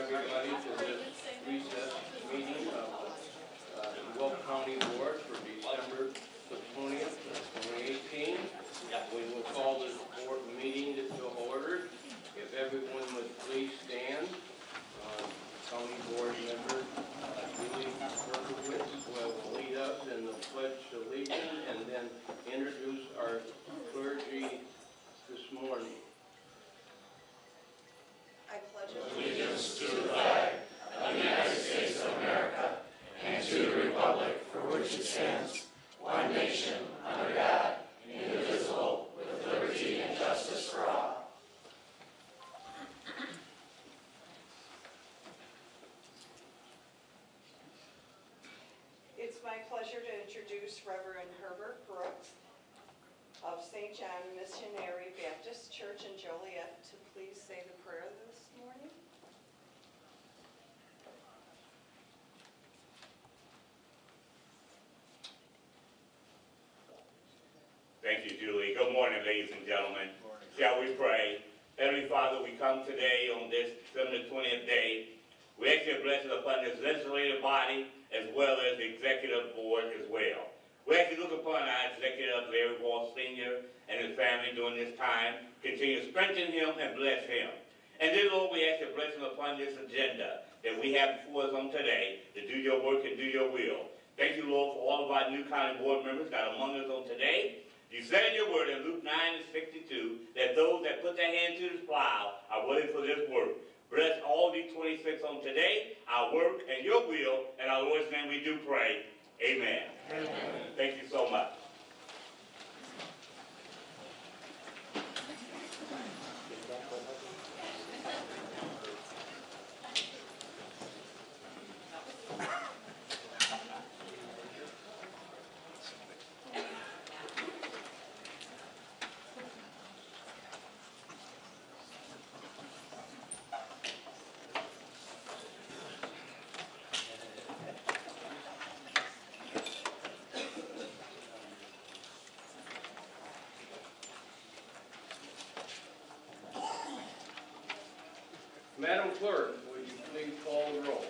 everybody to this recess meeting of the Will County Board for December the 20th, 2018. We will call this board meeting to order. If everyone would please stand. County Board member Julie Berkowitz will lead us in the Pledge of Allegiance and then introduce our clergy this morning. I pledge allegiance to the flag of the United States of America and to the republic for which it stands, one nation, under God, indivisible, with liberty and justice for all. It's my pleasure to introduce Reverend Herbert Brooks of St. John Missionary Baptist Church in Joliet to please say the prayer this morning. Thank you, Julie. Good morning, ladies and gentlemen. Shall we pray? Heavenly Father, we come today on this December 20th day. We ask your blessing upon this legislative body as well as the executive board as well. We ask you to look upon our executive, Larry Wall Sr. and his family during this time. Continue to strengthen him and bless him. And then, Lord, we ask your blessing upon this agenda that we have before us on today to do your work and do your will. Thank you, Lord, for all of our new county board members that are among us on today. You said in your word in Luke 9:62 that those that put their hand to the plow are willing for this work. Bless all these 26 on today, our work and your will, and our Lord's name we do pray. Amen. Amen. Thank you so much. Madam Clerk, would you please call the roll?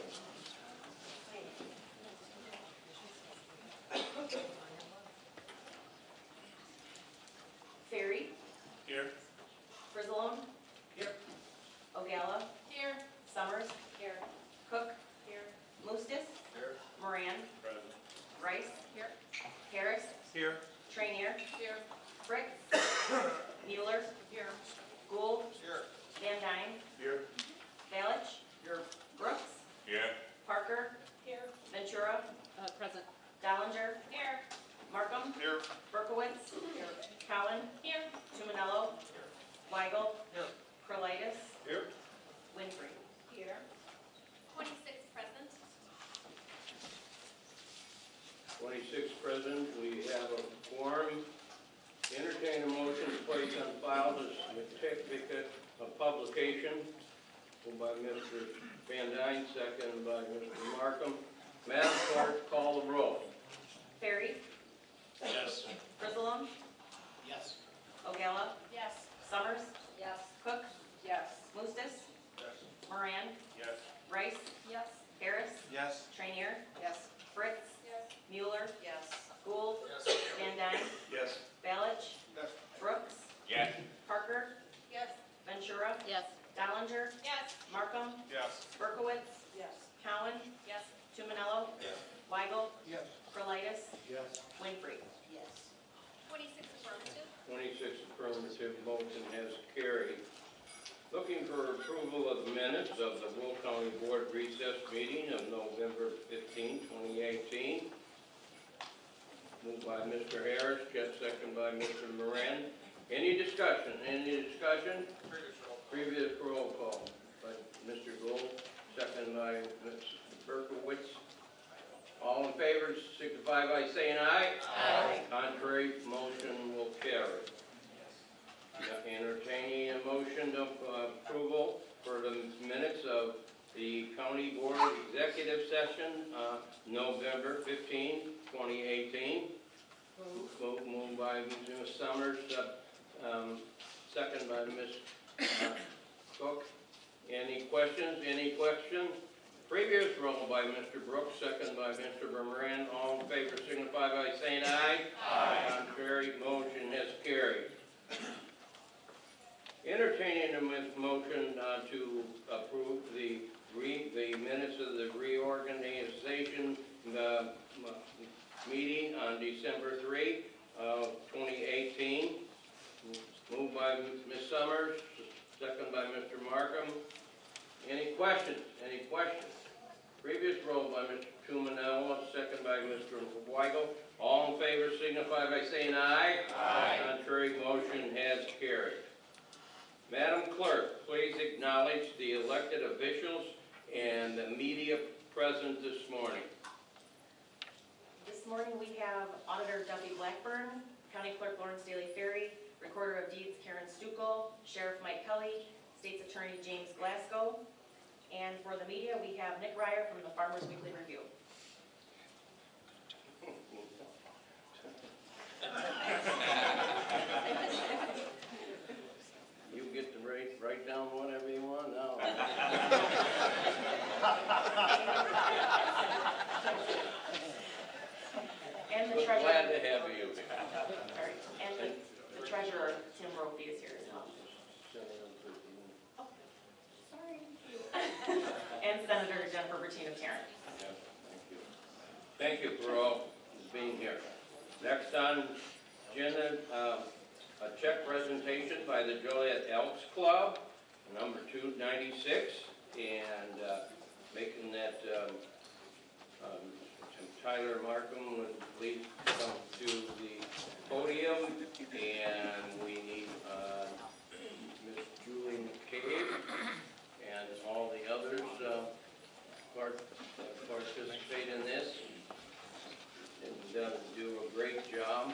Ferry. Here. Frizzalone. Here. Ogalla. Here. Summers. Here. Cook. Here. Mustis. Here. Moran. Present. Rice. Here. Harris. Here. Trainier. Here. Fritz. Mueller. Here. Gould. Here. Van Dyne. Here. Balich. Here. Brooks. Here. Parker. Here. Ventura. Present. Dollinger. Here. Markham. Here. Berkowitz. Here. Cowan. Here. Tuminello. Weigel. Here. Krolitis. Here. Winfrey. Here. 26 present. 26 present. We have a quorum. Entertain a motion to place on file the certificate of publication. Moved by Mr. Van Dyne, second by Mr. Markham. Madam Clerk, call the roll. Ferry. Yes. Frizzalone. Yes. Ogalla. Yes. Summers. Yes. Cook. Yes. Mustis. Yes. Moran. Yes. Rice. Yes. Harris. Yes. Trainier. Yes. Fritz. Yes. Mueller. Yes. Gould. Yes. Van Dyne. Yes. Balich. Yes. Brooks. Yes. Parker. Yes. Ventura. Yes. Dollinger. Yes. Markham. Yes. Berkowitz. Yes. Cowan. Yes. Tuminello. Yes. Weigel. Yes. Krolitis. Yes. Winfrey. Yes. 26 affirmative. 26 affirmative, motion has carried. Looking for approval of the minutes of the Will County Board recess meeting of November 15, 2018. Moved by Mr. Harris, just second by Mr. Moran. Any discussion? Any discussion? Previous roll call by Mr. Gould, second by Ms. Berkowitz. All in favor signify by saying aye. Aye. Contrary, motion will carry. Entertaining a motion of approval for the minutes of the County Board Executive Session, November 15, 2018. Moved by Ms. Summers, second by Ms. Cook. Any questions? Any questions? Previous roll by Mr. Brooks, second by Mr. Bermerin. All in favor signify by saying aye. Aye. Contrary, motion has carried. Entertaining a motion to approve the minutes of the reorganization meeting on December 3, 2018. Moved by Ms. Summers, second by Mr. Markham. Any questions? Any questions? Previous roll by Mr. Tumanello, second by Mr. Weigel. All in favor signify by saying aye. Aye. Contrary, motion has carried. Madam Clerk, please acknowledge the elected officials and the media present this morning. This morning we have Auditor Duffy Blackburn, County Clerk Lawrence Daly Ferry, Recorder of Deeds Karen Stuckel, Sheriff Mike Kelly, State's Attorney James Glasgow, and for the media we have Nick Ryer from the Farmers Weekly Review. You get to write down whatever you want now. And the We're treasurer. glad to have you. Sorry. And the treasurer Tim Roby is here as well. Sorry. And Senator Jennifer Bertine of Tarrant. Yeah, thank you for all being here. Next on agenda, a check presentation by the Joliet Elks Club, number 296, and making that Tyler Markham would please come to the podium, and we need Ms. Julie McCabe and all the others participate in this and do a great job.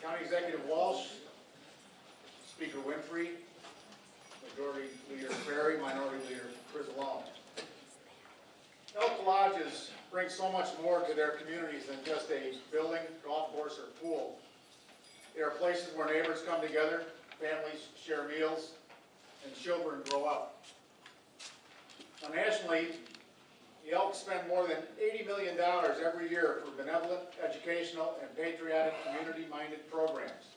County Executive Walsh, Speaker Winfrey, Majority Leader Ferry, Minority Leader Frizzalone. Elk Lodges bring so much more to their communities than just a building, golf course, or pool. They are places where neighbors come together, families share meals, and children grow up. Now, nationally, the Elks spend more than $80 million every year for benevolent, educational, and patriotic community-minded programs.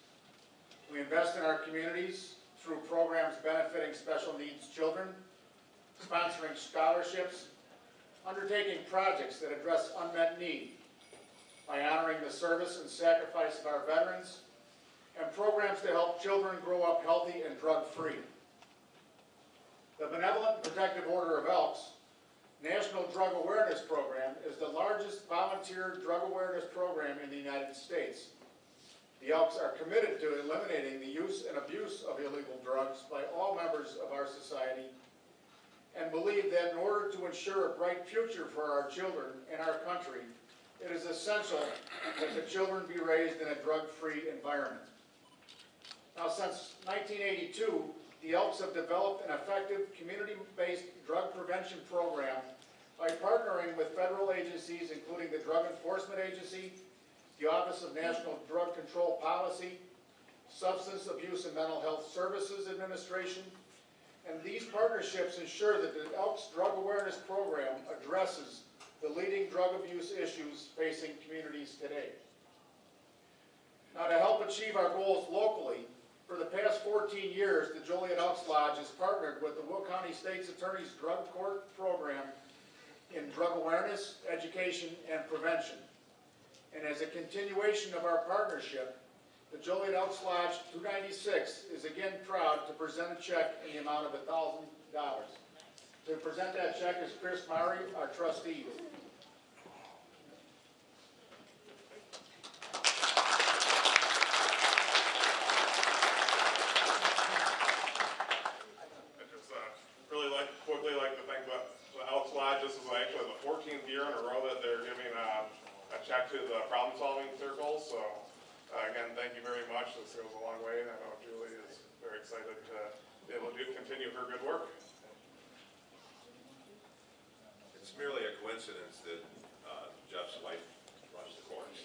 We invest in our communities through programs benefiting special needs children, sponsoring scholarships, undertaking projects that address unmet need, by honoring the service and sacrifice of our veterans, and programs to help children grow up healthy and drug-free. The Benevolent Protective Order of Elks National Drug Awareness Program is the largest volunteer drug awareness program in the United States. The Elks are committed to eliminating the use and abuse of illegal drugs by all members of our society and believe that in order to ensure a bright future for our children and our country, it is essential that the children be raised in a drug-free environment. Now, since 1982, the Elks have developed an effective community-based drug prevention program by partnering with federal agencies including the Drug Enforcement Agency, the Office of National Drug Control Policy, Substance Abuse and Mental Health Services Administration, and these partnerships ensure that the Elks Drug Awareness Program addresses the leading drug abuse issues facing communities today. Now, to help achieve our goals locally, for the past 14 years, the Joliet Elks Lodge has partnered with the Will County State's Attorney's Drug Court Program in drug awareness, education, and prevention. And as a continuation of our partnership, the Joliet Elks Lodge 296 is again proud to present a check in the amount of $1,000. To present that check is Chris Murray, our trustee. Quickly like to thank the Elks Lodge. This is actually the 14th year in a row that they're giving a check to the problem solving circle. So again, thank you very much. This goes a long way. I know Julie is very excited to be able to continue her good work. It's merely a coincidence that Jeff's wife runs the course.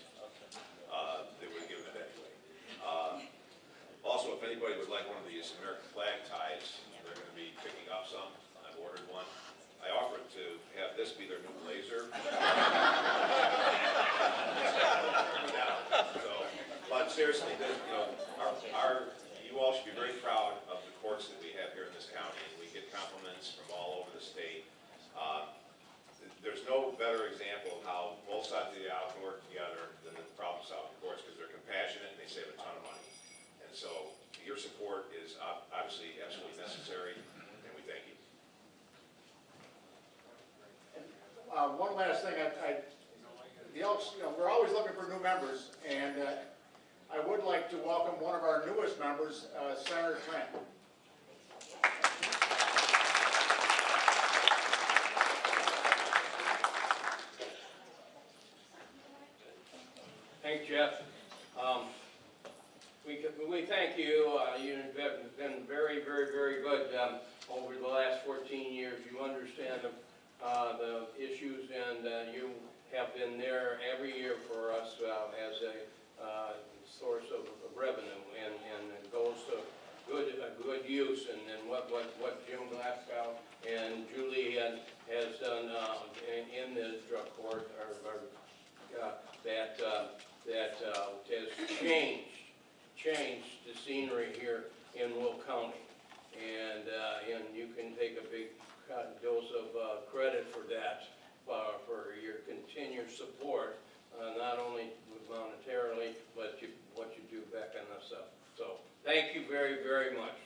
They would have given it anyway. Also, if anybody would like one of these American flag ties, they're going to be picking up some. I've ordered one. I offered to have this be their new blazer. But seriously, you all should be very proud of the courts that we have here in this county. We get compliments from all over the state. There's no better example of how both sides of the aisle can work together than the problem-solving courts, because they're compassionate and they save a ton of money. And so your support is obviously absolutely necessary, and we thank you. One last thing, the Elks, we're always looking for new members, and I would like to welcome one of our newest members, Senator Trent. Thanks, Jeff. We thank you. You've been very, very, very good over the last 14 years. You understand the issues, and you have been there every year for us as a source of revenue, and it goes to good use. And what Jim Glasgow and Julie has done in the drug court that has changed the scenery here in Will County, and you can take a big dose of credit for that, for your continued support, not only monetarily, but what you do back on us up. So thank you very, very much.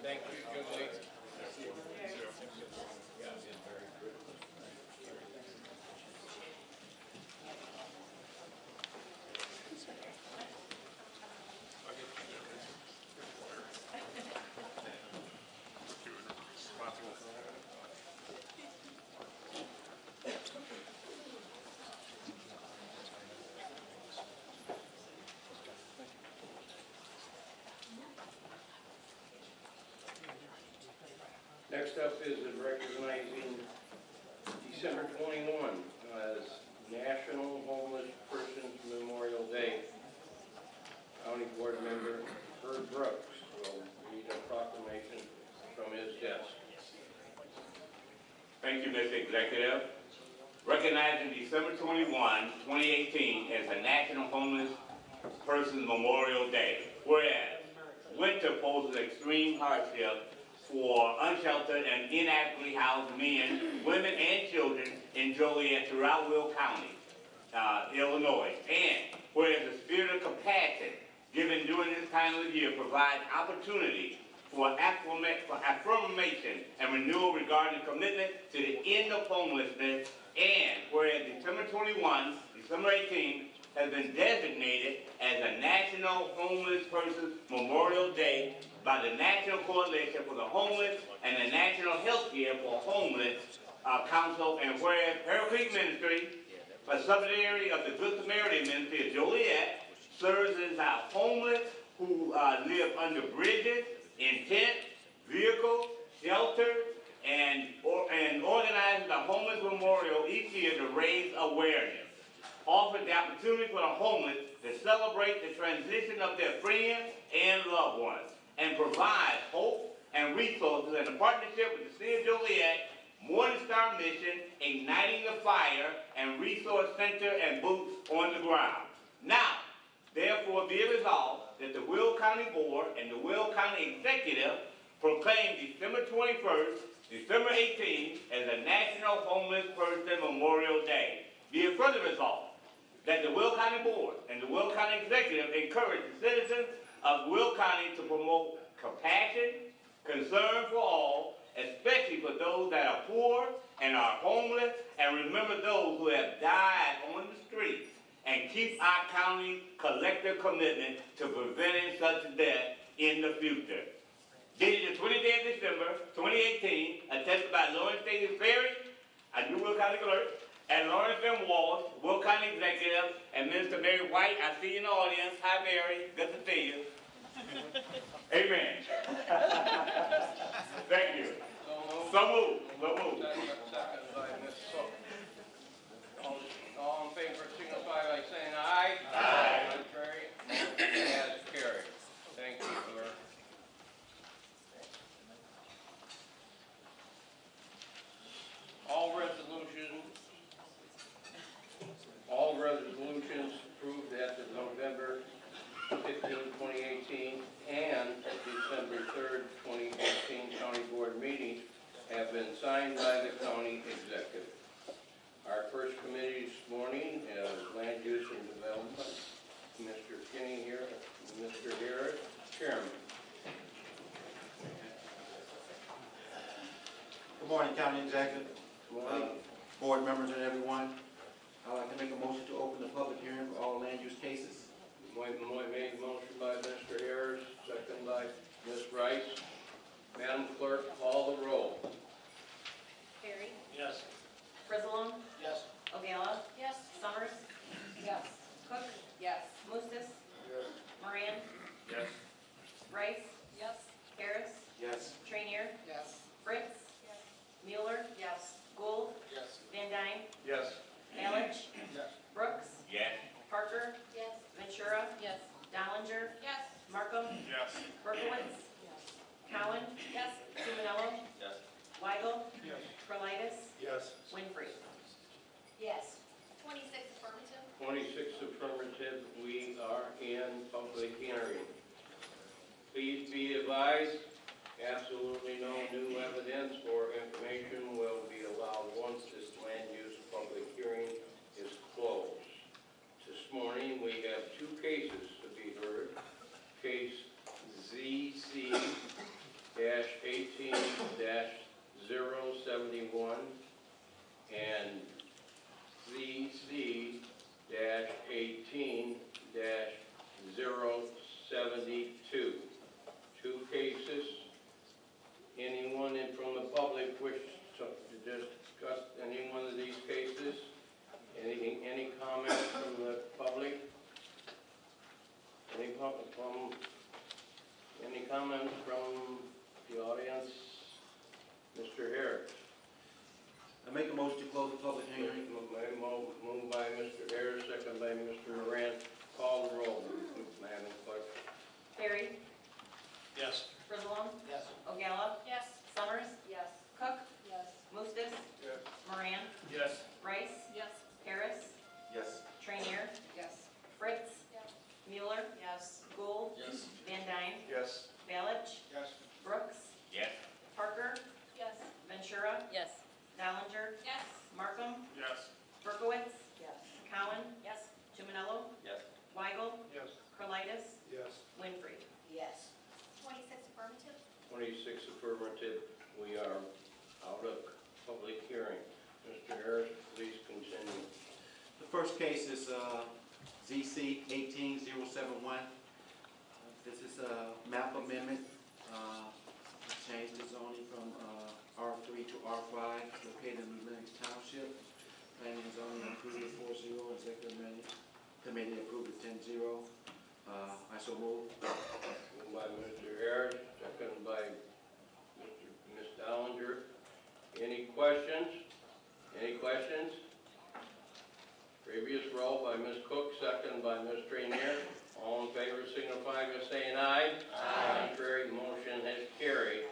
Thank you, Julie. Next up is recognizing December 21 as National Homeless Persons Memorial Day. County Board Member Herb Brooks will read a proclamation from his desk. Thank you, Mr. Executive. Recognizing December 21, 2018 as the National Homeless Persons Memorial Day. Whereas winter poses extreme hardship for unsheltered and inadequately housed men, women, and children in Joliet throughout Will County, Illinois. And whereas the spirit of compassion given during this time of the year provides opportunity for affirmation and renewal regarding commitment to the end of homelessness, and whereas December 21, December 18 has been designated as a National Homeless Persons Memorial Day by the National Coalition for the Homeless and the National Healthcare for Homeless Council, and whereas Pearl Creek Ministry, a subsidiary of the Good Samaritan Ministry of Joliet, serves as our homeless who live under bridges, in tents, vehicles, shelters, and organizes a homeless memorial each year to raise awareness. Offers the opportunity for the homeless to celebrate the transition of their friends and loved ones, and provides hope and resources in a partnership with the City of Joliet, Morning Star Mission, Igniting the Fire, and Resource Center and Boots on the Ground. Now, therefore be it resolved that the Will County Board and the Will County Executive proclaim December 21st, December 18th as a National Homeless Person Memorial Day. Be it further resolved that the Will County Board and the Will County Executive encourage the citizens of Will County to promote compassion, concern for all, especially for those that are poor and are homeless, and remember those who have died on the streets, and keep our county's collective commitment to preventing such death in the future. Dated the 20th day of December 2018, attested by Lawrence Davis Ferry, a new Will County clerk, and Lawrence M. Walsh, Will County Executive, and Minister Mary White. I see you in the audience. Hi, Mary. Good to see you. Amen. Thank you. So moved. So moved. Second by Ms. Cook. All in favor signify by saying aye. Aye. Contrary, motion has carried. Thank you, sir. All resolutions approved at the November 15, 2018 and December 3rd, 2018 County Board meetings have been signed by the County Executive. Our first committee this morning is Land Use and Development. Mr. Kinney here, Mr. Harris, Chairman. Good morning, County Executive, Good morning. board members and everyone. I'd like to make a motion to open the public hearing for all land use cases. Made motion by Mr. Harris, second by Ms. Rice. Madam Clerk, call the roll. Perry? Yes. Frizzalone? Yes. Ogala? Yes. Summers? Yes. Cook? Yes. Mustis? Moran? Yes. Rice? Yes. Harris? Yes. Trainier? Yes. Fritz? Yes. Mueller? Yes. Gould? Yes. Van Dyne? Yes. Malich? Yes. Brooks? Yes. Parker? Yes. Ventura? Yes. Dollinger? Yes. Markham? Yes. Berkowitz? Cowan? Yes. Tumanello? Yes. Weigel? Yes. Carlitis? Yes. Winfrey? Yes. 26 affirmative. 26 affirmative, we are in public hearing. Please be advised, absolutely no new evidence or information will be allowed once this land use public hearing is closed. This morning, we have two cases to be heard. Case ZC-18-071 and ZC-18-072. Two cases. Anyone from the public wish to discuss any one of these cases? Any comments from the public? Any comments from the audience? Mr. Harris. I make a motion to close the public hearing. Moved by Mr. Harris, second by Mr. Moran. Call the roll, Madam Clerk. Perry? Yes. Frizzalone? Yes. Ogala? Yes. Summers? Yes. Cook? Yes. Mustis? Yes. Moran? Yes. Rice? Yes. Harris? Yes. Trainier? Yes. Fritz? Yes. Mueller? Yes. Gould? Yes. Van Dyne? Yes. Malich? Yes. Brooks? Yes. Parker? Yes. Ventura? Yes. Dollinger? Yes. Markham? Yes. Berkowitz? Yes. Cowan? Yes. Tumanello? Yes. Weigel? Yes. Carlitis? Yes. Winfrey? Yes. 26 affirmative. 26 affirmative, we are out of public hearing. Mr. Harris, please continue. The first case is ZC 18071. This is a map amendment. Change the zoning from R3 to R5, located in New Lenox Township. Planning and zoning approved it 4-0, executive committee approved it 10-0. I so move. Moved by Mr. Harris, second by Ms. Dollinger. Previous roll by Ms. Cook, second by Ms. Trainier. All in favor signify by saying aye. Aye. Contrary, motion has carried.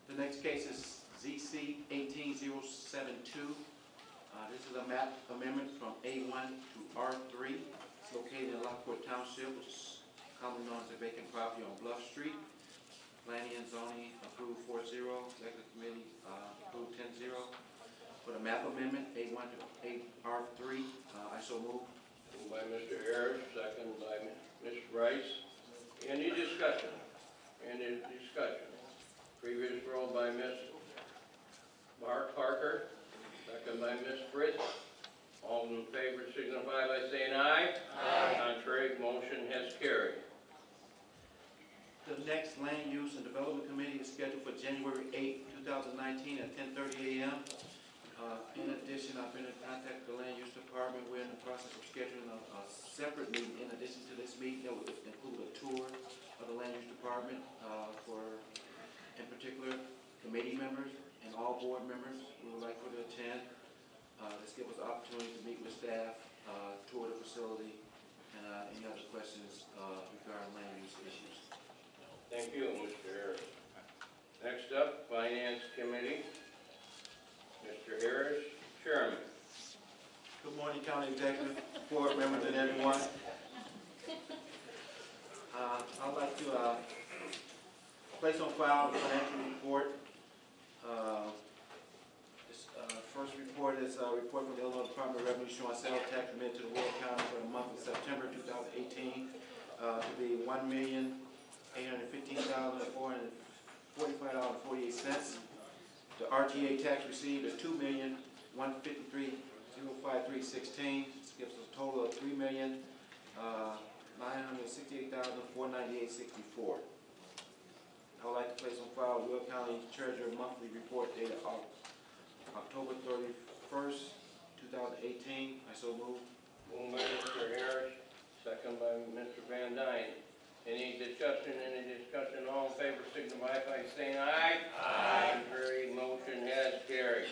The next case is ZC 18072. This is a map amendment from A1 to R3. It's located in Lockport Township, which is commonly known as a vacant property on Bluff Street. Planning and zoning approved 4-0. Executive committee approved 10-0. For the map amendment, A1 to R3, I so move. Moved by Mr. Harris, second by Ms. Rice. Any discussion? Any discussion? Previous roll by Ms. Parker, second by Ms. Fritz. All in favor signify by saying aye. Aye. Contrary, motion has carried. The next Land Use and Development Committee is scheduled for January 8, 2019 at 10:30 a.m. In addition, I've been in contact with the Land Use Department. We're in the process of scheduling a separate meeting in addition to this meeting that would include a tour of the Land Use Department for, in particular, committee members and all board members. We would like for to attend. This gives us an opportunity to meet with staff, tour the facility, and any other questions regarding land use issues. Thank you, Mr. Harris. Next up, Finance Committee. Mr. Harris, Chairman. Good morning, County Executive, board members, and everyone. I'd like to place on file the financial report. This first report is a report from the Illinois Department of Revenue showing sales tax remitted to the Will County for the month of September 2018 to be $1,815,445.48. The RTA tax received is $2,153,053.16. This gives us a total of $3,968,498.64. I would like to place on file Will County Treasurer monthly report dated October 31st, 2018. I so move. Moved by Mr. Harris, second by Mr. Van Dyne. Any discussion? All in favor signify by saying aye. Aye. Contrary, motion has carried.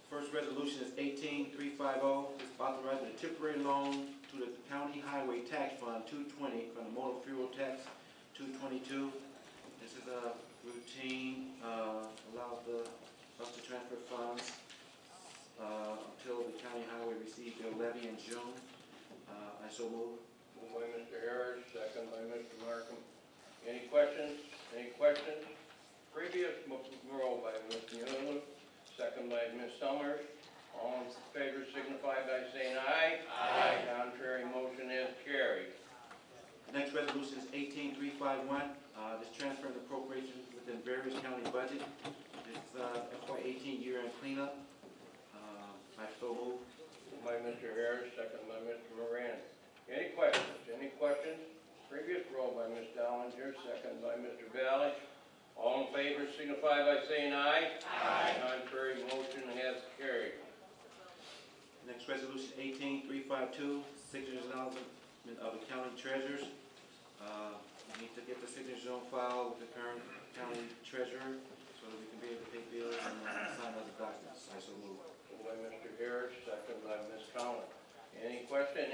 First resolution is 18350. It's authorizing a temporary loan to the County Highway Tax Fund 220 from the Motor Fuel Tax 222. This is a routine, allows us to transfer funds until the county highway receives their levy in June. I so move. Moved by Mr. Harris, second by Mr. Markham. Any questions? Previous roll by Mr. Newland, second by Ms. Summers. All in favor signify by saying aye. Aye. Contrary, motion is carried. The next resolution is 18351. This transfer of appropriations within various county budget. It's FY18 year-end cleanup. I so move. Moved by Mr. Harris, second by Mr. Moran. Any questions? Previous roll by Ms. Dollinger, second by Mr. Ballich. All in favor signify by saying aye. Aye. Contrary, motion has carried. Next resolution 18352, signatures and acknowledgement of the county treasurers. We need to get the signatures on file with the current county treasurer so that we can be able to pay bills and sign other documents. I so move. Moved by Mr. Harris, second by Ms. Collins. Any question?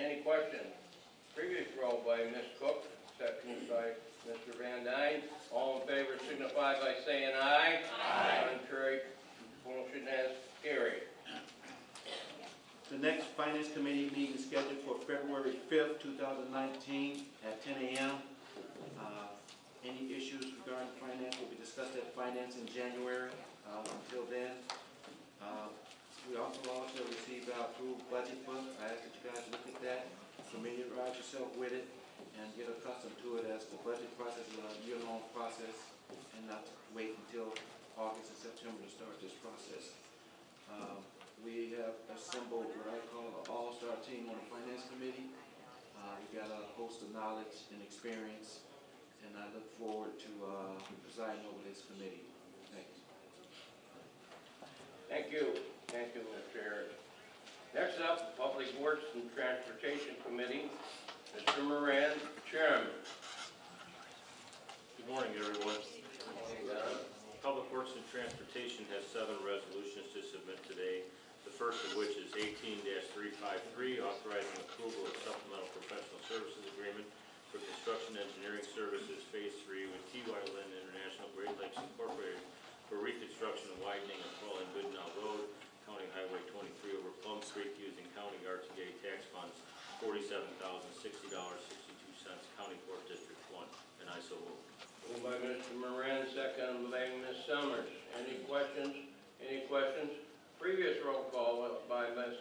Previous roll by Ms. Cook, second by Mr. Van Dyne. All in favor signify by saying aye. Aye. Contrary, motion has carried. The next Finance Committee meeting is scheduled for February 5th, 2019 at 10 a.m. Any issues regarding finance will be discussed at Finance in January. Until then, we also received our approved budget book. I ask that you guys look at that, familiarize yourself with it, and get accustomed to it as the budget process is a year-long process and not to wait until August and September to start this process. We have assembled what I call an all-star team on the Finance Committee. We've got a host of knowledge and experience, and I look forward to presiding over this committee. Thank you. Thank you, Mr. Harris. Next up, Public Works and Transportation Committee, Mr. Moran, Chairman. Good morning, everyone. Good morning, Don. Public Works and Transportation has 7 resolutions to submit today. first of which is 18-353, authorizing approval of supplemental professional services agreement for construction engineering services Phase 3 with T.Y. Lynn International Great Lakes Incorporated for reconstruction and widening of Fallen Goodnow Road, County Highway 23 over Plum Creek using county RTA tax funds, $47,060.62, County Court District 1, and I so move. Moved by Mr. Moran, second by Ms. Summers. Any questions? Any questions? Previous roll call by Ms.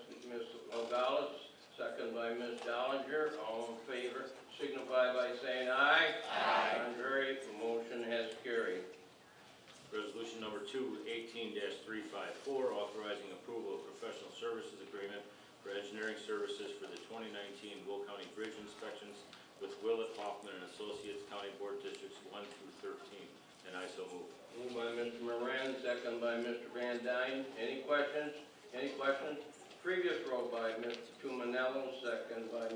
Ogalis, second by Ms. Dollinger. All in favor signify by saying aye. Aye. Contrary, the motion has carried. Resolution number 2, 18-354, authorizing approval of professional services agreement for engineering services for the 2019 Will County Bridge inspections with Willett Hoffman and Associates, County Board Districts 1 through 13, and I so move. Moved by Mr. Moran, second by Mr. Van Dyne. Any questions? Any questions? Previous roll by Mr. Tumanello, second by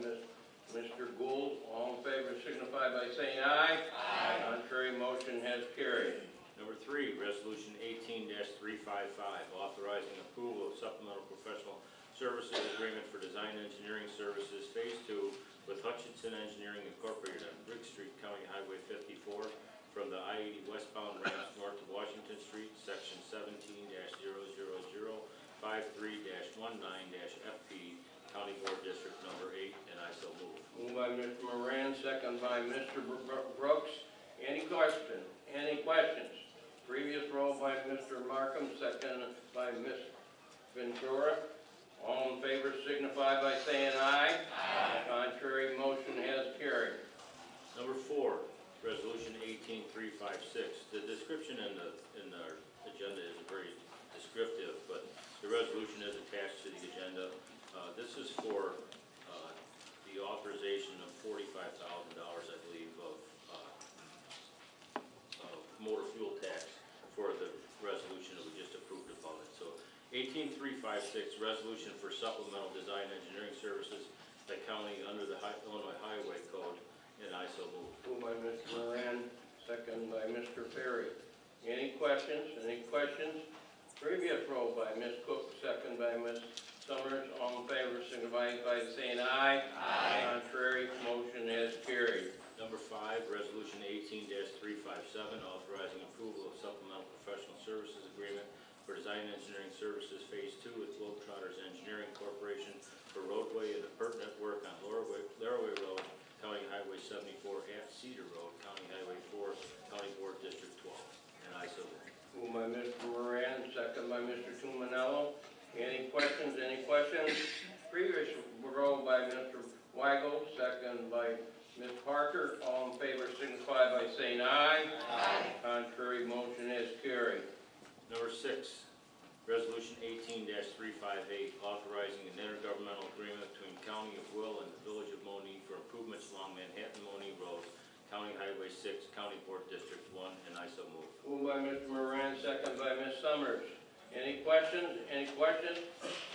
Mr. Gould. All in favor signify by saying aye. Aye. Contrary, motion has carried. Number 3, resolution 18-355, authorizing approval of supplemental professional services agreement for design engineering services Phase 2 with Hutchinson Engineering Incorporated on Brick Street, County Highway 54, from the I-80 westbound ramps north of Washington Street, section 17-00053-19-FP, County Board District number 8, and I so move. Moved by Mr. Moran, second by Mr. Brooks. Any question? Any questions? Previous roll by Mr. Markham, second by Ms. Ventura. All in favor signify by saying aye. Aye. Contrary, motion has carried. Number 4, resolution 18-356. The description in our agenda is very descriptive, but the resolution is attached to the agenda. This is for the authorization of $45,000, I believe, of motor fuel tax for the resolution that we just approved about it. So 18-356, resolution for supplemental design engineering services, the county under the Illinois Highway Code, and I so move. Moved by Mr. Moran, second by Mr. Ferry. Any questions? Any questions? Previous roll by Ms. Cook, second by Ms. Summers. All in favor signify by saying aye. Aye. Contrary, motion has carried. Number 5, resolution 18-357, authorizing approval of supplemental professional services agreement for design engineering services Phase 2 with Globetrotters Engineering Corporation for roadway and appurtenant work on Laraway Road, County Highway 74 at Cedar Road, County Highway 4, County Board District 12, and I so move. Moved by Mr. Moran, second by Mr. Tumanello. Any questions? Any questions? Previous roll by Mr. Weigel, second by Ms. Parker. All in favor signify by saying aye. Aye. Contrary, motion is carried. Number 6, resolution 18-358, authorizing an intergovernmental agreement between County of Will and the Village of Monee for improvements along Manhattan-Monee Road, County Highway 6, County Board District 1, and I so move. Moved by Mr. Moran, second by Ms. Summers. Any questions? Any questions?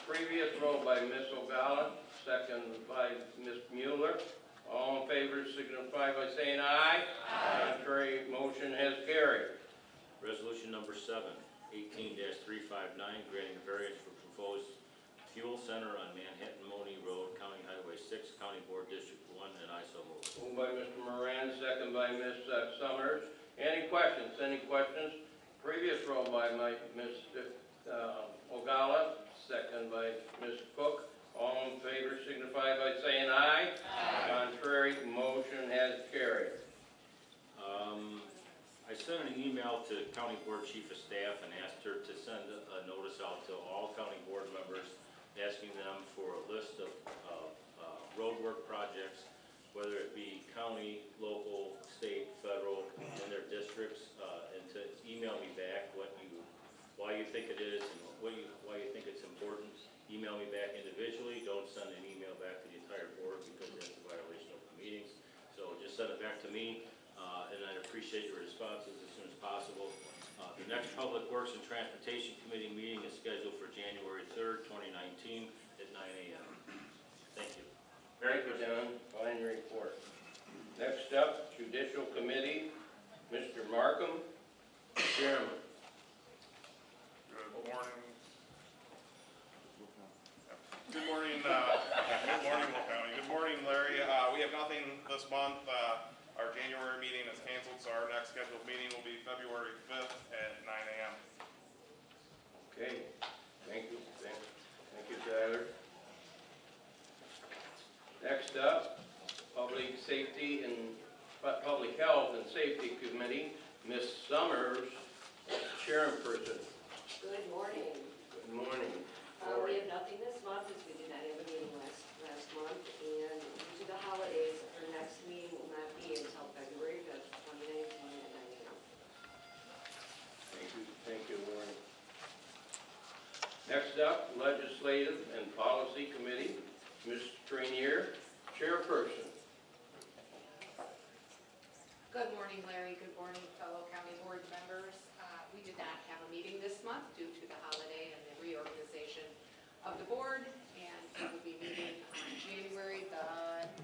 Previous roll by Ms. Ogala, second by Ms. Mueller. All in favor signify by saying aye. Aye. Contrary, motion has carried. Resolution number 7, 18-359, granting a variance for proposed fuel center on Manhattan-Monee Road, County Highway 6, County Board District 1, and I so move. Moved by Mr. Moran, second by Ms. Summers. Any questions? Any questions? Previous roll by Ms. Ogala, second by Ms. Cook. All in favor signify by saying aye. Aye. Contrary, motion has carried. I sent an email to County Board Chief of Staff and asked her to send a notice out to all county board members, asking them for a list of roadwork projects, whether it be county, local, state, federal, in their districts, and to email me back why you think it is and why you think it's important. Email me back individually. Don't send an email back to the entire board because that's a violation of the meetings. So just send it back to me, and I'd appreciate your responses as soon as possible. The next Public Works and Transportation Committee meeting is scheduled for January 3rd, 2019 at 9 a.m. Thank you. Thank you, John. Fine report. Next up, Judicial Committee, Mr. Markham, Chairman. Good morning. Safety and Public Health and Safety Committee, Ms. Summers, chairperson. Good morning. Good morning. We have nothing this month, as we did not have a meeting last month, and due to the holidays, our next meeting will not be until February 5th, 2019 at 9 a.m. Thank you, Warren. Next up, Legislative and Policy Committee, Ms. Trainier, chairperson. Good morning, Larry. Good morning, fellow county board members. We did not have a meeting this month due to the holiday and the reorganization of the board, and we will be meeting on January the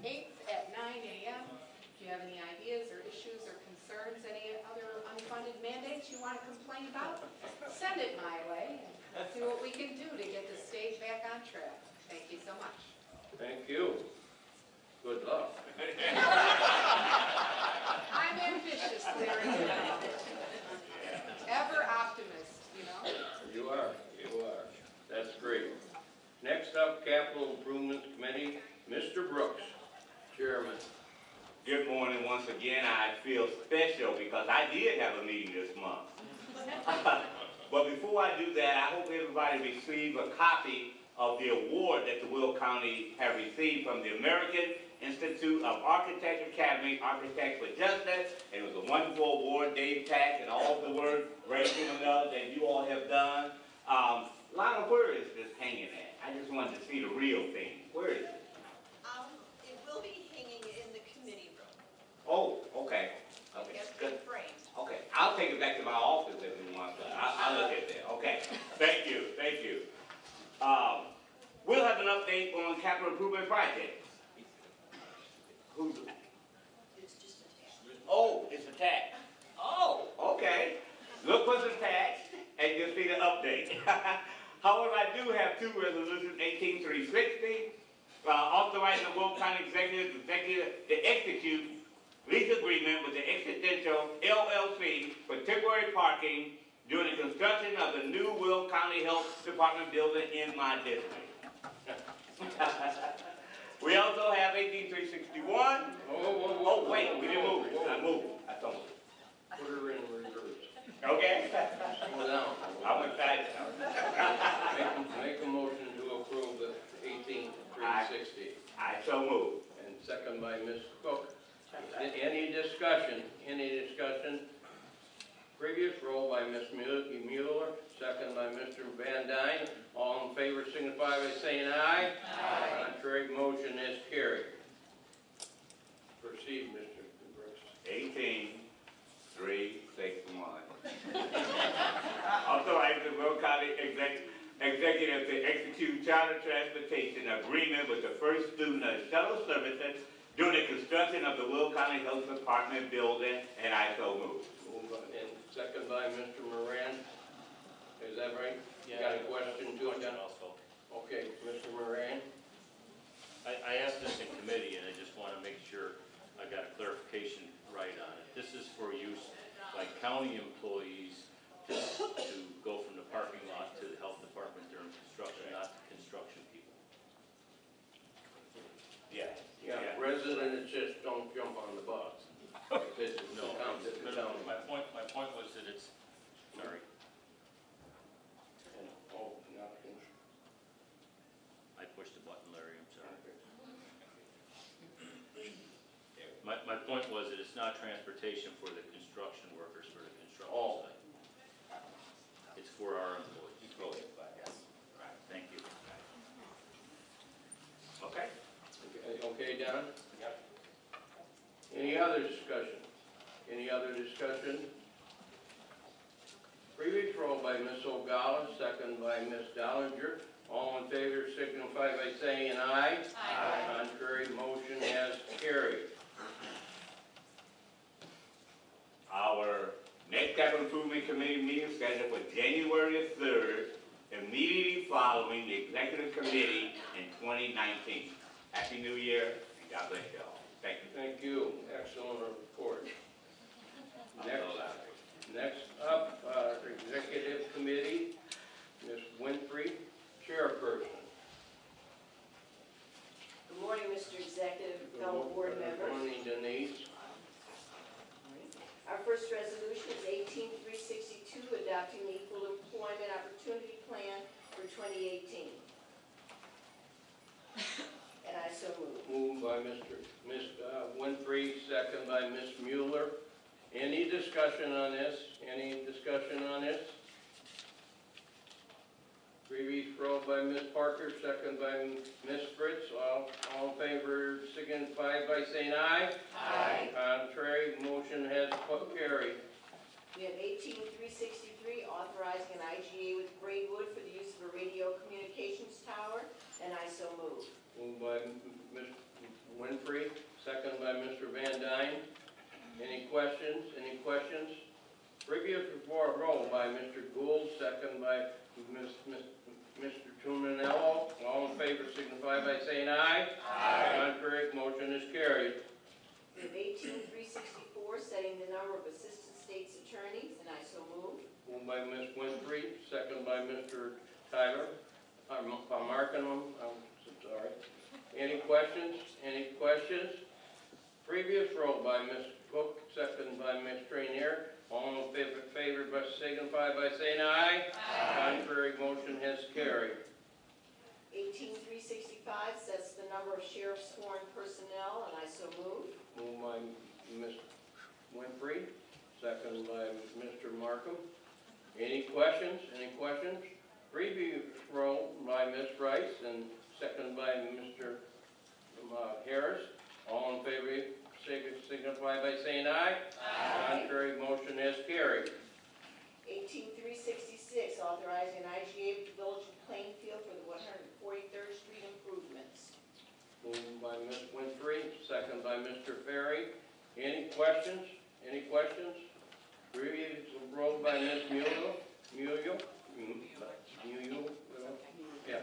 8th at 9 a.m. If you have any ideas or issues or concerns, any other unfunded mandates you want to complain about, send it my way, and we'll see what we can do to get the state back on track. Thank you so much. Thank you. Good luck. I'm ambitious, Larry. Ever optimist, you know? You are. That's great. Next up, Capital Improvement Committee, Mr. Brooks, chairman. Good morning once again. I feel special because I did have a meeting this month. But before I do that, I hope everybody received a copy of the award that the Will County have received from the American Institute of Architecture Academy, Architects for Justice. It was a wonderful award, Dave Tack, and all the work, Ray Pimentel, that you all have done. Lionel, where is this hanging at? I just wanted to see the real thing. Where is it? It will be hanging in the committee room. Oh, okay. Okay, good. Framed. Okay, I'll take it back to my office if you want, but I'll look at that. Okay, thank you. We'll have an update on capital improvement projects. Who's it? It's just attached. Oh, it's a tax. Oh, okay. Look for the tax, and you'll see the update. However, I do have two resolutions, 18360, authorizing the Will County Executive to execute lease agreement with the Extension LLC for temporary parking during the construction of the new Will County Health Department building in my district. We also have 18361. Oh, wait, we didn't move it. I moved it. I don't move it. Put her in reverse. Okay? Slow down. I'm excited. Make a motion to approve the 18360. I so move. And second by Ms. Cook. Any discussion? Previous roll by Ms. Mueller, second by Mr. Van Dyne. All in favor signify by saying aye. Aye. Contrary motion is carried. Proceed, Mr. Brooks. 18361. Authorize the Will County Executive to execute charter transportation agreement with the first student of shuttle services during the construction of the Will County Health Department building, and I so move. And second by Mr. Moran. Is that right? Yeah. Got a question too, John? Also. Okay, Mr. Moran. I asked this in committee, and I just want to make sure I got a clarification right on it. This is for use by county employees to go from the parking lot to the health department during construction, not construction people. Yeah. Yeah, residents just don't jump on the bus. This is No, county. my point was that it's, sorry, Oh, nothing. I pushed the button, Larry, I'm sorry. My point was that it's not transportation for the construction workers for the construction Oh. site. It's for our employees. Yes. Thank you. Okay. Okay, Don? Yep. Any other discussion? Previous roll by Ms. Ogala, second by Ms. Dollinger. All in favor signify by saying aye. Aye. Contrary motion has carried. Our next capital improvement committee meeting is scheduled for January 3rd, immediately following the executive committee in 2019. Happy New Year, and God bless you all. Thank you. Thank you. Excellent report. Next up, Executive Committee, Ms. Winfrey, Chairperson. Good morning, Mr. Executive, fellow board members. Good morning, Ms. Winfrey, second by Ms. Mueller. Any discussion on this? Any discussion on this? Previous roll by Ms. Parker, second by Ms. Fritz. All in favor signify by saying aye. Aye. Contrary, motion has carried. We have 18363, authorizing an IGA with Braidwood for the use of a radio communications tower, and I so move. Moved by Ms. Winfrey, second by Mr. Van Dyne. Any questions? Any questions? Previous report roll by Mr. Gould, second by Mr. Tuminello. All in favor signify by saying aye. Aye. Contrary, motion is carried. We have 18364, setting the number of assistant state's attorneys, and I so move. Moved by Ms. Winfrey, second by Mr. Tyler. I'm marking them, I'm sorry. Any questions? Any questions? Previous roll by Ms. Cook, second by Ms. Trainier. All in favor signify by saying aye. Aye. Contrary, motion has carried. 18365 sets the number of sheriff's sworn personnel, and I so move. Moved by Ms. Winfrey, second by Mr. Markham. Any questions? Any questions? Previous roll by Ms. Rice and second by Mr. Harris. All in favor signify by saying aye. Aye. Contrary, motion has carried. 18366, authorizing an IGA with the Village of Plainfield for the 143rd Street improvements. Moved by Ms. Winfrey, second by Mr. Ferry. Any questions? Any questions? Previous roll by Ms. Muleo. Yeah.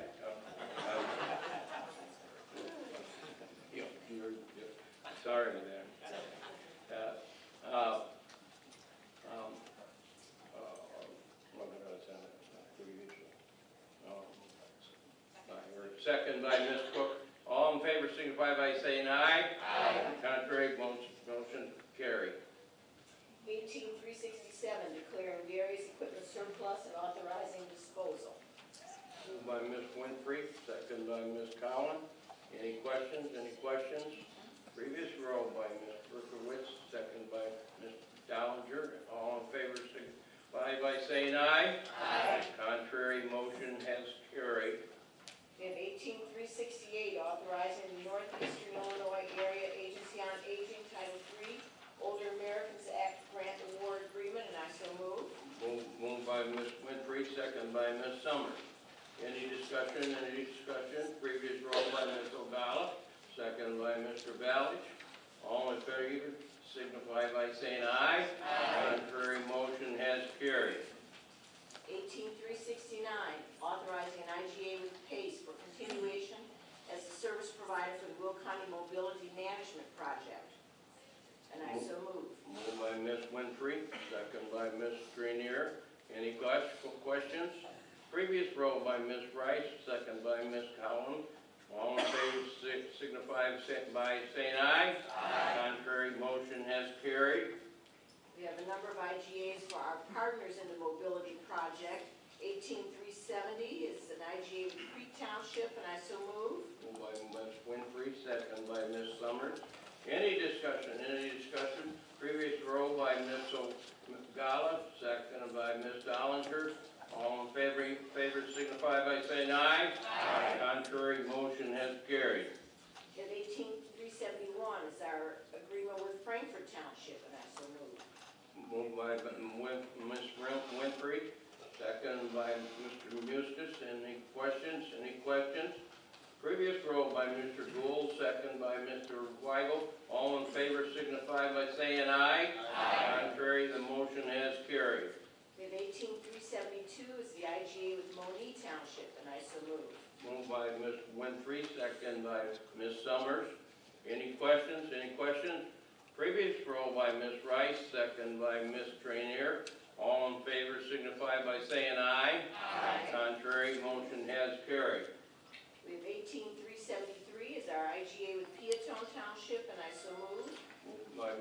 Sorry, man. Second by Ms. Cook. All in favor signify by saying aye. Aye. Contrary, motion carried. 18367, declaring various equipment surplus and authorizing disposal. Moved by Ms. Winfrey, second by Ms. Cowan. Any questions? Any questions? Previous roll by Ms. Berkowitz, second by Ms. Dollinger. All in favor signify by saying aye. Aye. Contrary, motion has carried. We have 18368, authorizing the Northeastern Illinois Area Agency on Aging Title III Older Americans Act Grant Award Agreement, and I so move. Moved by Ms. Winfrey, second by Ms. Summers. Any discussion? Any discussion? Previous roll by Ms. O'Gala, second by Mr. Balich. All in favor signify by saying aye. Aye. Contrary, motion has carried. 18369, authorizing an IGA with PACE for continuation as the service provider for the Will County Mobility Management Project, and I so move. Moved by Ms. Winfrey, second by Ms. Strenier. Any questions? Previous roll by Ms. Rice, second by Ms. Cowan. All in favor signify by saying aye. Aye. Contrary, motion has carried. We have a number of IGAs for our partners in the mobility project. 18370 is an IGA with Creek Township, and I so move. Moved by Ms. Winfrey, second by Ms. Summers. Any discussion? Any discussion? Previous roll by Ms. O'Gala, second by Ms. Dollinger. All in favor signify by saying aye. Aye. Contrary, motion has carried. We have 18371 is our agreement with Frankfort Township, and I so move. Moved by Ms. Winfrey, second by Mr. Mustis. Any questions? Any questions? Previous roll by Mr. Gould, second by Mr. Weigel. All in favor signify by saying aye. Aye. Contrary, the motion has carried. We have 18372 is the IGA with Monee Township, and I so move. Moved by Ms. Winfrey, second by Ms. Summers. Any questions? Any questions? Previous roll by Ms. Rice, second by Ms. Trainier. All in favor signify by saying aye. Aye. Contrary, motion has carried. We have 18373 is our IGA with Peatone Township, and I so move. Moved by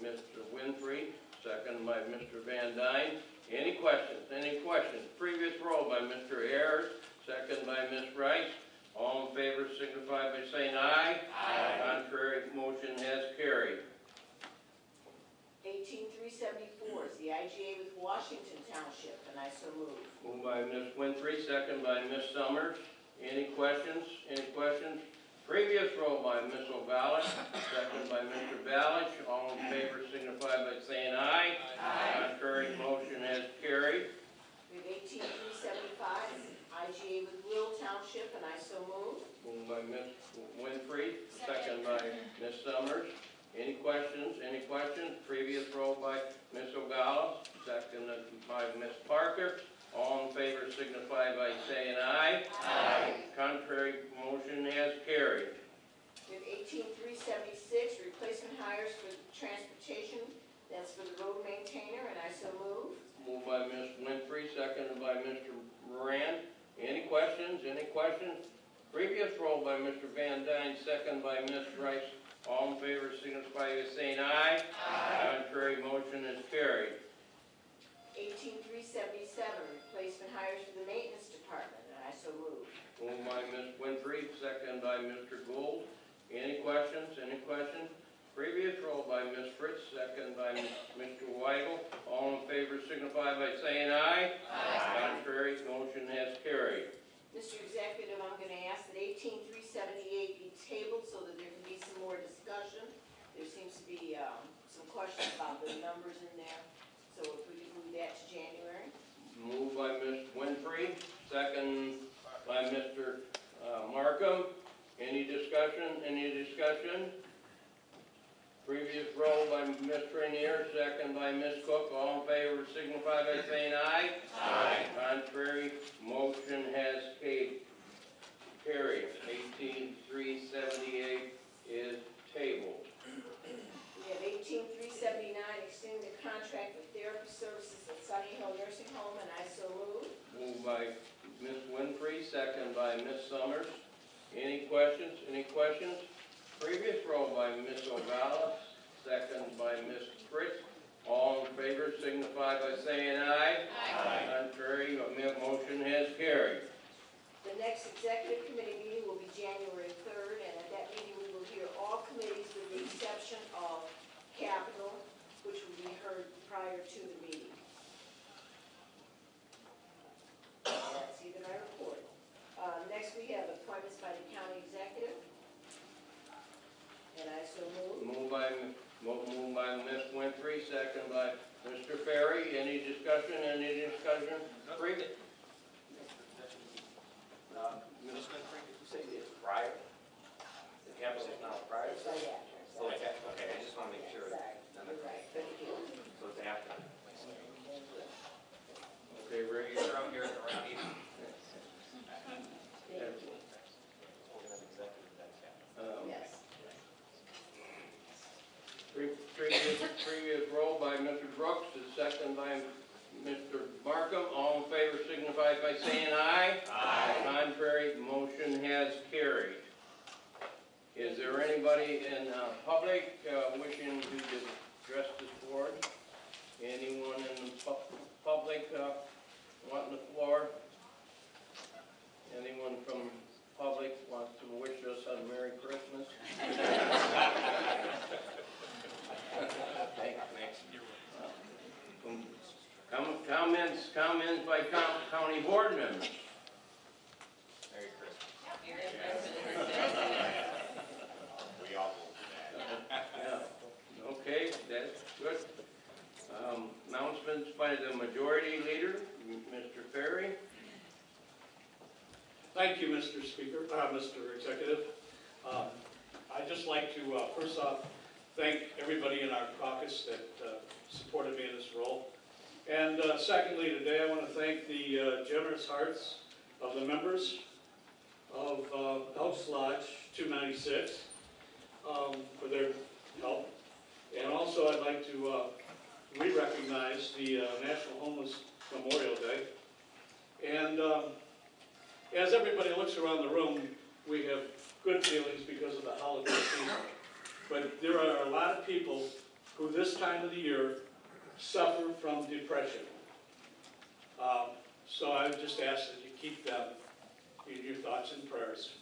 Mr. Winfrey, second by Mr. Van Dyne. Any questions? Any questions? Previous roll by Mr. Ayers, second by Ms. Rice. All in in favor signify by saying aye. Aye. Contrary, motion has carried. 18374 is the IGA with Washington Township, and I so move. Moved by Ms. Winfrey, second by Ms. Summers. Any questions? Any questions? Previous roll by Ms. O'Ballich, second by Mr. Ballich. All in favor signify by saying aye. Aye. Contrary, motion has carried. We have 18375 is IGA with Will Township, and I so move. Moved by Ms. Winfrey, second by Ms. Summers. Any questions? Any questions? Previous roll by Ms. O'Gallo, second by Ms. Parker. All in favor signify by saying aye. Aye. Contrary, motion has carried. We have 18376, replacement hires for transportation, that's for the road maintainer, and I so move. Moved by Ms. Winfrey, seconded by Mr. Moran. Any questions? Any questions? Previous roll by Mr. Van Dyne, second by Ms. Rice. All in favor signify by saying aye. Aye. Contrary, motion is carried. 18377, replacement hires for the maintenance department, and I so move. Moved by Ms. Winfrey, second by Mr. Gould. Any questions? Any questions? Previous roll by Ms. Fritz, second by Mr. Weigel. All in favor signify by saying aye. Aye. Contrary, motion has carried. Mr. Executive, I'm going to ask that 18378 be tabled so that there can be some more discussion. There seems to be some questions about the numbers in there, so if we could move that to January. Moved by Ms. Winfrey, second by Mr. Markham. Any discussion? Any discussion? Previous roll by Ms. Rainier, second by Ms. Cook. All in favor signify by saying aye. Aye. Contrary, motion has carried. 18378 is tabled. We have 18379, extending the contract with therapy services at Sunny Hill Nursing Home, and I so move. Moved by Ms. Winfrey, second by Ms. Summers. Any questions? Any questions? Previous roll by Ms. O'Gala, second by Ms. Fritz. All in favor signify by saying aye. Aye. Contrary, motion has carried. The next executive committee meeting will be January 3rd, and at that meeting we will hear all committees with the exception of capital, which will be heard prior to the meeting. That's the end of my report. Next we have appointments by the county executive, and I so move. Moved by Ms. Winfrey, second by Mr. Ferry. Any discussion? Any discussion? Previous. Ms. Winfrey, did you say it's prior? The campus is now prior? It's right after. Oh, it's after, okay, I just want to make sure. Sorry, you're right, thank you. So it's after. Okay, Ray. Sir, I'm here around 8. Yes. Previous roll by Mr. Brooks, is second by Mr. Markham. All in favor signify by saying aye. Aye. Contrary, motion has carried. Is there anybody in public wishing to address this board? Anyone in the public wanting the floor? Anyone from public wants to wish us a Merry Christmas? Comments by county board members. Merry Christmas. We all will do that. Yeah, okay, that's good. Announcements by the majority leader, Mr. Ferry. Thank you, Mr. Speaker, Mr. Executive. I'd just like to, first off, thank everybody in our caucus that supported me in this role. And secondly, today I want to thank the generous hearts of the members of Elks Lodge 296 for their help. And also I'd like to re-recognize the National Homeless Memorial Day. And as everybody looks around the room, we have good feelings because of the holiday season. But there are a lot of people who this time of the year suffer from depression. So I would just ask that you keep them in your thoughts and prayers.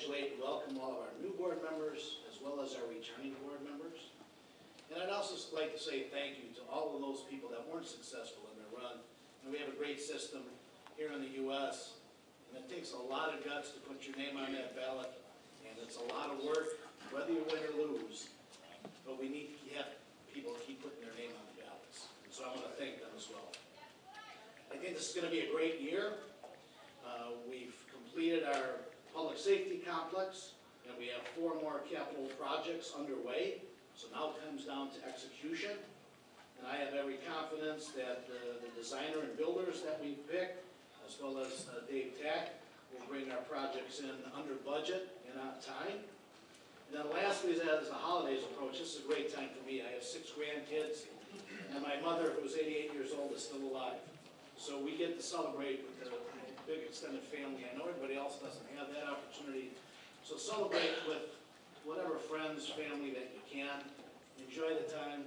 congratulate and welcome all of our new board members as well as our returning board members. And I'd also like to say thank you to all of those people that weren't successful in their run. And we have a great system here in the U.S. and it takes a lot of guts to put your name on that ballot. And it's a lot of work, whether you win or lose. But we need to have people keep putting their name on the ballots. And so I want to thank them as well. I think this is going to be a great year. We've completed our public safety complex, and we have 4 more capital projects underway. So now it comes down to execution. And I have every confidence that the designer and builders that we've picked, as well as Dave Tack, will bring our projects in under budget and on time. And then lastly, as the holidays approach, this is a great time for me. I have 6 grandkids, and my mother, who's 88 years old, is still alive. So we get to celebrate with the big extended family. I know everybody else doesn't have that opportunity. So celebrate with whatever friends, family that you can. Enjoy the time,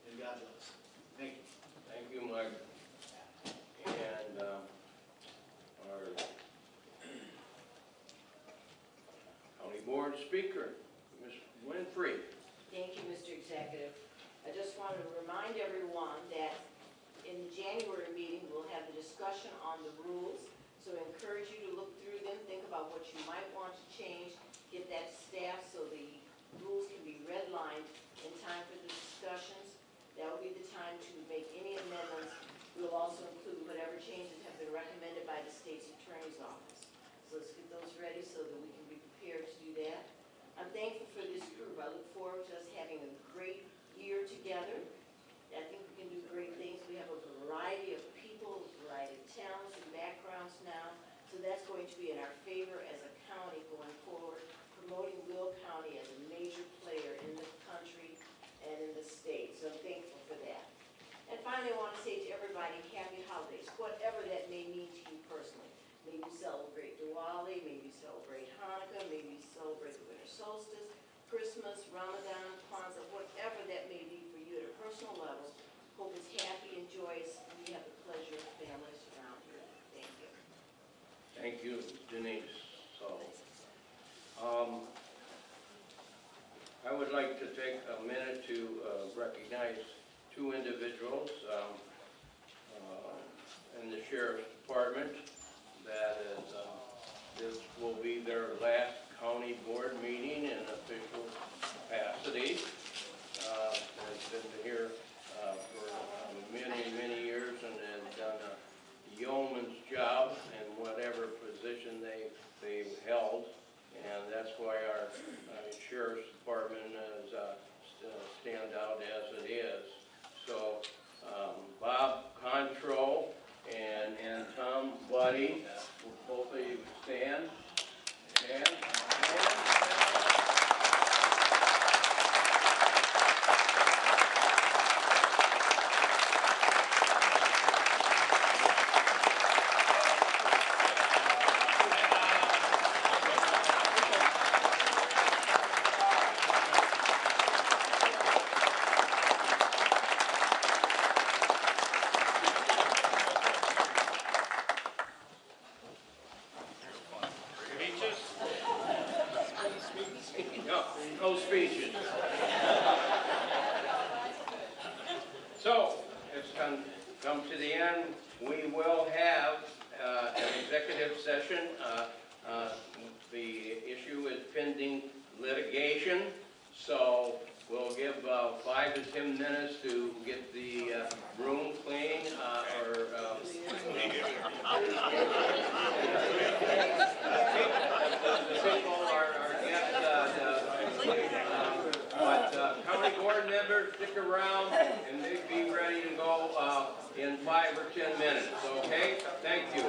and God bless. Thank you. Thank you, Mike. And our county board speaker, Ms. Winfrey. Thank you, Mr. Executive. I just wanted to remind everyone that in the January meeting, we'll have the discussion on the rules. So I encourage you to look through them, think about what you might want to change, get that to staff so the rules can be redlined in time for the discussions. That will be the time to make any amendments. We'll also include whatever changes have been recommended by the state's attorney's office. So let's get those ready so that we can be prepared to do that. I'm thankful for this group. I look forward to us having a great year together. I think we can do great things. We have a variety of people, a variety of talents and backgrounds now. So that's going to be in our favor as a county going forward, promoting Will County as a major player in the country and in the state. So I'm thankful for that. And finally, I want to say to everybody, happy holidays, whatever that may mean to you personally. Maybe you celebrate Diwali, maybe you celebrate Hanukkah, maybe you celebrate the winter solstice, Christmas, Ramadan, Kwanzaa, whatever that may be for you at a personal level. Hope it's happy and joyous, and we have the pleasure of families around here. Thank you. Thank you, Denise. So, I would like to take a minute to recognize 2 individuals in the Sheriff's Department. That is, this will be their last county board meeting in official capacity. They've been here for many, many years and have done a yeoman's job in whatever position they've held. And that's why our Sheriff's Department is stand out as it is. So Bob Control and Tom Buddy, both of you stand. No speeches. So, it's come to the end. We will have an executive session. The issue is pending litigation, so we'll give 5 to 10 minutes to get the room clean, but county board members, stick around and they'll be ready to go in 5 or 10 minutes, okay? Thank you.